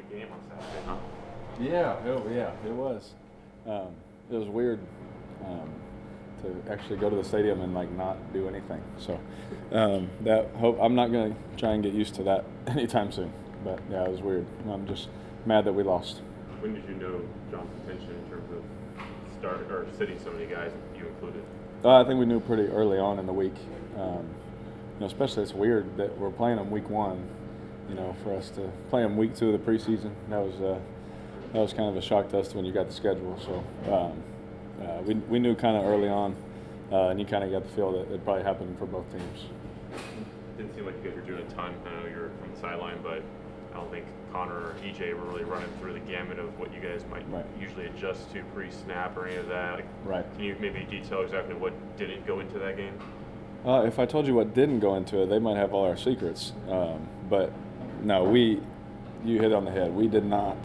big game on Saturday, huh? Yeah, it was. It was weird to actually go to the stadium and like not do anything. So I'm not going to try and get used to that anytime soon. But yeah, it was weird. I'm just mad that we lost. When did you know John's intention in terms of sitting so many guys, you included? I think we knew pretty early on in the week. Especially it's weird that we're playing them week 1. For us to play them week 2 of the preseason, that was kind of a shock to us when you got the schedule. So we knew kind of early on, and you kind of got the feel that it probably happened for both teams. Didn't seem like you guys were doing a ton. I know you were from the sideline, but I don't think Connor or EJ were really running through the gamut of what you guys might usually adjust to pre-snap or any of that. Can you maybe detail exactly what didn't go into that game? If I told you what didn't go into it, they might have all our secrets. But no, you hit it on the head. We did not,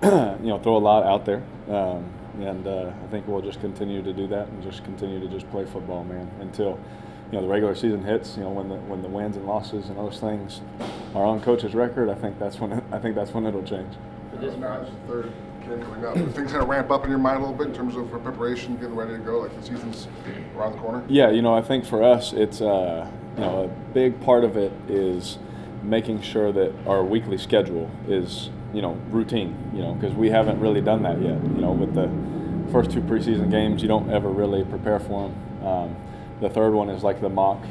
throw a lot out there. And I think we'll just continue to do that and just continue to just play football, man, until the regular season hits. When the wins and losses and those things are on coach's record, I think that's when it'll change. For this match, the third game coming up, are things kind of ramp up in your mind a little bit in terms of preparation, getting ready to go, like the season's around the corner? Yeah, I think for us, it's a big part of it is making sure that our weekly schedule is routine, because we haven't really done that yet. With the first 2 preseason games, you don't ever really prepare for them. The third one is like the mock,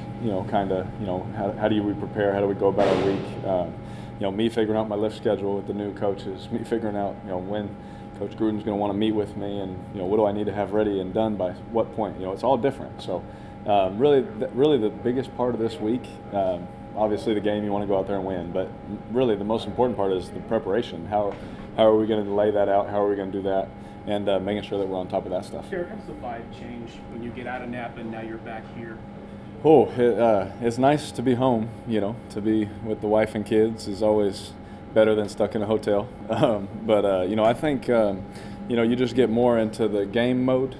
how do we prepare? How do we go about our week? Me figuring out my lift schedule with the new coaches, me figuring out, when Coach Gruden's going to want to meet with me, and what do I need to have ready and done by what point? It's all different. So really the biggest part of this week. Obviously, the game you want to go out there and win, but really the most important part is the preparation. How are we going to lay that out? How are we going to do that? And making sure that we're on top of that stuff. Derek, how does the vibe change when you get out of Napa and now you're back here? Oh, it's nice to be home. To be with the wife and kids is always better than stuck in a hotel. But I think you just get more into the game mode,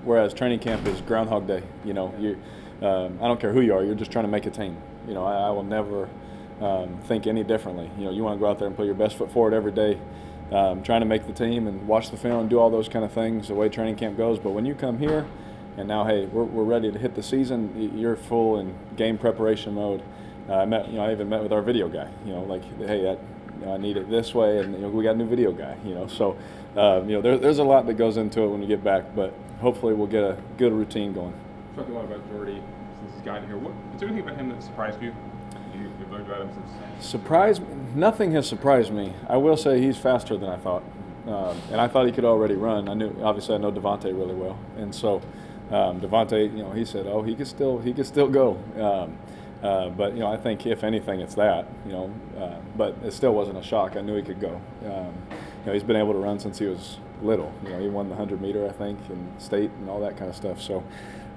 whereas training camp is Groundhog Day. I don't care who you are, you're just trying to make a team. I will never think any differently. You want to go out there and put your best foot forward every day, trying to make the team and watch the film and do all those kind of things the way training camp goes. But when you come here and now, hey, we're ready to hit the season, you're full in game preparation mode. I even met with our video guy. Hey, I need it this way, and we got a new video guy. So there's a lot that goes into it when you get back, but hopefully we'll get a good routine going. Talking a lot about Jordy since he's gotten here. Is there anything about him that surprised you? You've learned about him since? Surprised? Nothing has surprised me. I will say he's faster than I thought, and I thought he could already run. I know Devontae really well, and so Devontae, he said, oh, he could still go. But I think if anything, it's that. But it still wasn't a shock. I knew he could go. He's been able to run since he was little. He won the 100-meter, I think, in state and all that kind of stuff. So.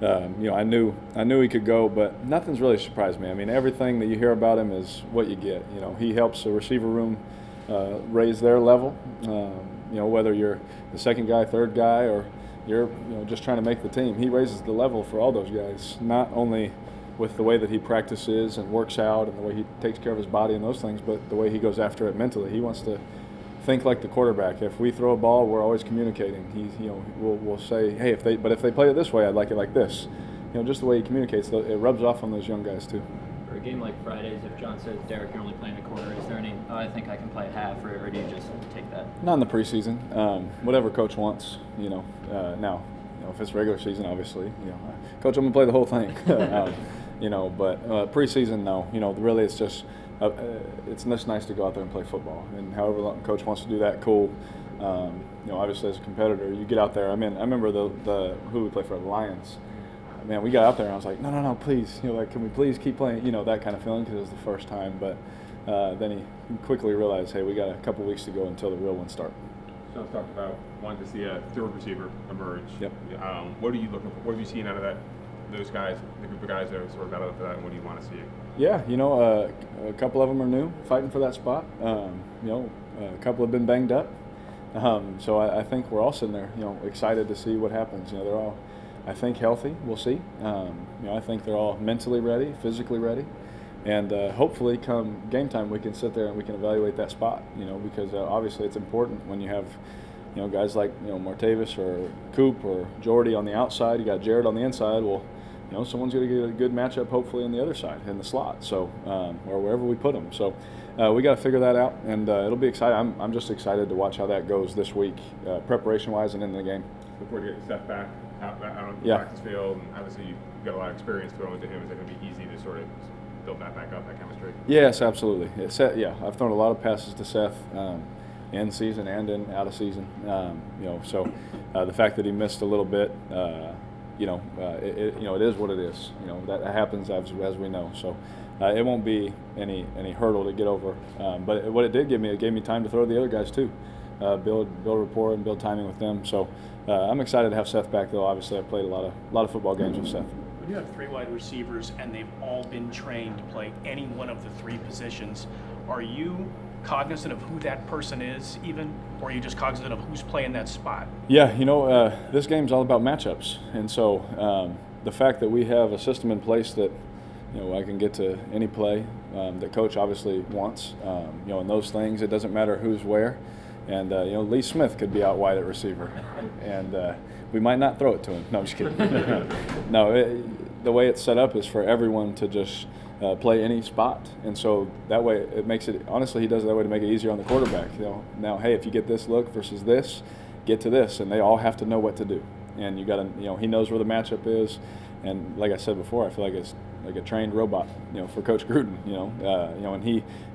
I knew he could go, but nothing's really surprised me. I mean, everything that you hear about him is what you get. He helps the receiver room raise their level. Whether you're the second guy, third guy, or you're just trying to make the team, he raises the level for all those guys. Not only with the way that he practices and works out and the way he takes care of his body and those things, but the way he goes after it mentally. He wants to think like the quarterback. If we throw a ball, we're always communicating. We'll say, hey, if they play it this way, I'd like it like this. Just the way he communicates, it rubs off on those young guys too. For a game like Fridays, if John says, Derek, you're only playing a quarter, is there any, I think I can play half, or do you just take that? Not in the preseason. Whatever coach wants, now, if it's regular season, obviously, coach, I'm going to play the whole thing. But preseason, no. Really it's just, it's just nice to go out there and play football. And however long coach wants to do that, cool. Obviously as a competitor, you get out there. I remember who we play for, the Lions. Man, we got out there and I was like, no, please. Can we please keep playing? That kind of feeling because it was the first time. But then he quickly realized, hey, we got a couple weeks to go until the real ones start. Sean's talked about wanting to see a third receiver emerge. Yep. What are you looking for? What have you seen out of that? Those guys, the group of guys that are sort of battling for that, and what do you want to see? Yeah, a couple of them are new, fighting for that spot. A couple have been banged up. So I think we're all sitting there, excited to see what happens. They're all, I think, healthy. We'll see. I think they're all mentally ready, physically ready, And hopefully come game time we can sit there and we can evaluate that spot, because obviously it's important when you have guys like Martavis or Coop or Jordy on the outside. You got Jared on the inside. Well, someone's going to get a good matchup hopefully on the other side in the slot, so or wherever we put them. So we got to figure that out, and it'll be exciting. I'm just excited to watch how that goes this week, preparation-wise and in the game. Before you get Seth back out on the practice field, and obviously you've got a lot of experience throwing to him, is it going to be easy to sort of build that back up, that chemistry? Yes, absolutely. I've thrown a lot of passes to Seth in season and in out of season. So the fact that he missed a little bit, it is what it is. That happens as we know. So it won't be any hurdle to get over. But what it gave me time to throw to the other guys too, build rapport and build timing with them. So I'm excited to have Seth back, though. Obviously, I've played a lot of football games with Seth. When you have 3 wide receivers and they've all been trained to play any one of the 3 positions, are you cognizant of who that person is even, or are you just cognizant of who's playing that spot? Yeah, this game's all about matchups, and so the fact that we have a system in place that I can get to any play that coach obviously wants, and those things, it doesn't matter who's where, and Lee Smith could be out wide at receiver, and we might not throw it to him. No, I'm just kidding. No, the way it's set up is for everyone to just play any spot, and so that way it makes it, honestly, he does it that way to make it easier on the quarterback. Now, hey, if you get this look versus this, get to this, and they all have to know what to do, and you got to, he knows where the matchup is, and like I said before, I feel like it's like a trained robot, for Coach Gruden, and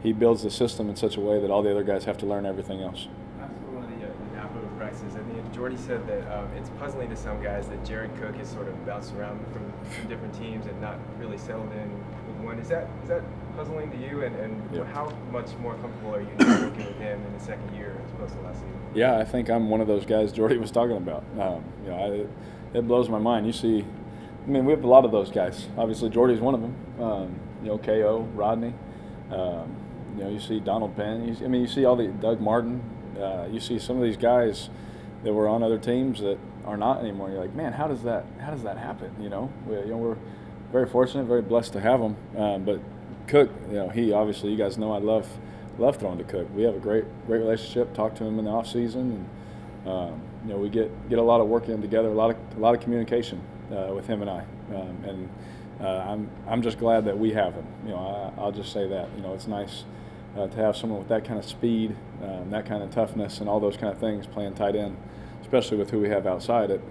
he builds the system in such a way that all the other guys have to learn everything else. After one of the Napa practices, I think Jordy said that it's puzzling to some guys that Jared Cook has sort of bounced around from different teams and not really settled in with one. Is that puzzling to you? And how much more comfortable are you now working with him in the second year as opposed to last season? Yeah, I think I'm one of those guys Jordy was talking about. It blows my mind. You see, we have a lot of those guys. Obviously, Jordy's one of them. KO, Rodney. You see Donald Penn. You see all the Doug Martin. You see some of these guys that were on other teams that are not anymore. You're like, man, how does that happen? We're very fortunate, very blessed to have him. But Cook, he obviously, you guys know I love throwing to Cook. We have a great relationship. Talk to him in the off season, and we get a lot of work in together, a lot of communication with him and I. I'm just glad that we have him. I'll just say that. It's nice to have someone with that kind of speed, that kind of toughness, and all those kind of things playing tight end, especially with who we have outside it.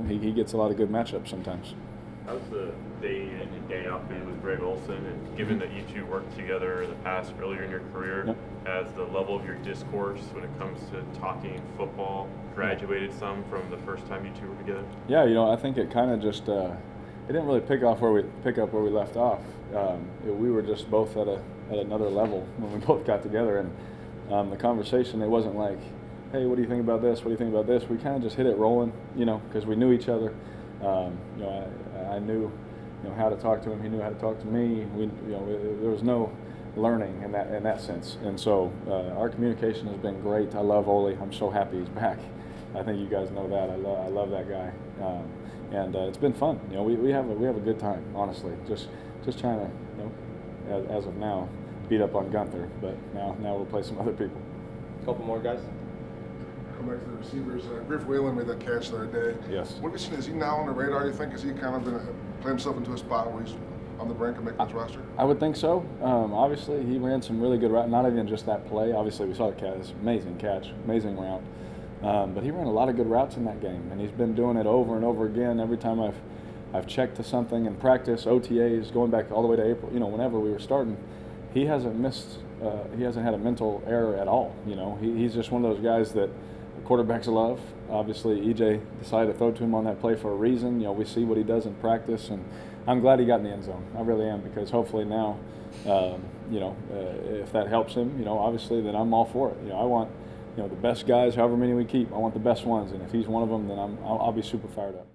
He gets a lot of good matchups sometimes. How's the day in and day out been with Greg Olson? And given that you two worked together in the past earlier in your career, has the level of your discourse when it comes to talking football graduated some from the first time you two were together? Yeah, I think it kind of just it didn't really pick up where we left off. We were just both at another level when we both got together, and the conversation, it wasn't like, hey, what do you think about this? What do you think about this? We kind of just hit it rolling, because we knew each other. I knew, how to talk to him. He knew how to talk to me. There was no learning in that sense, and so our communication has been great. I love Ole. I'm so happy he's back. I think you guys know that. I love that guy, and it's been fun. We have a good time, honestly. Just trying to, as of now, beat up on Gunther, but now we'll play some other people. A couple more guys. Come back to the receivers. Griff Whalen made that catch the other day. Yes. What have you seen? Is he now on the radar, you think? Is he kind of going to play himself into a spot where he's on the brink of making this roster? I would think so. Obviously, he ran some really good routes. Not even just that play. Obviously, we saw the catch. It's amazing catch, amazing route. But he ran a lot of good routes in that game, and he's been doing it over and over again. Every time I've checked to something in practice, OTAs, going back all the way to April, whenever we were starting, he hasn't missed. He hasn't had a mental error at all. He's just one of those guys that quarterbacks love. Obviously, EJ decided to throw to him on that play for a reason. We see what he does in practice, and I'm glad he got in the end zone. I really am, because hopefully now, if that helps him, obviously, then I'm all for it. I want, the best guys, however many we keep. I want the best ones, and if he's one of them, then I'll be super fired up.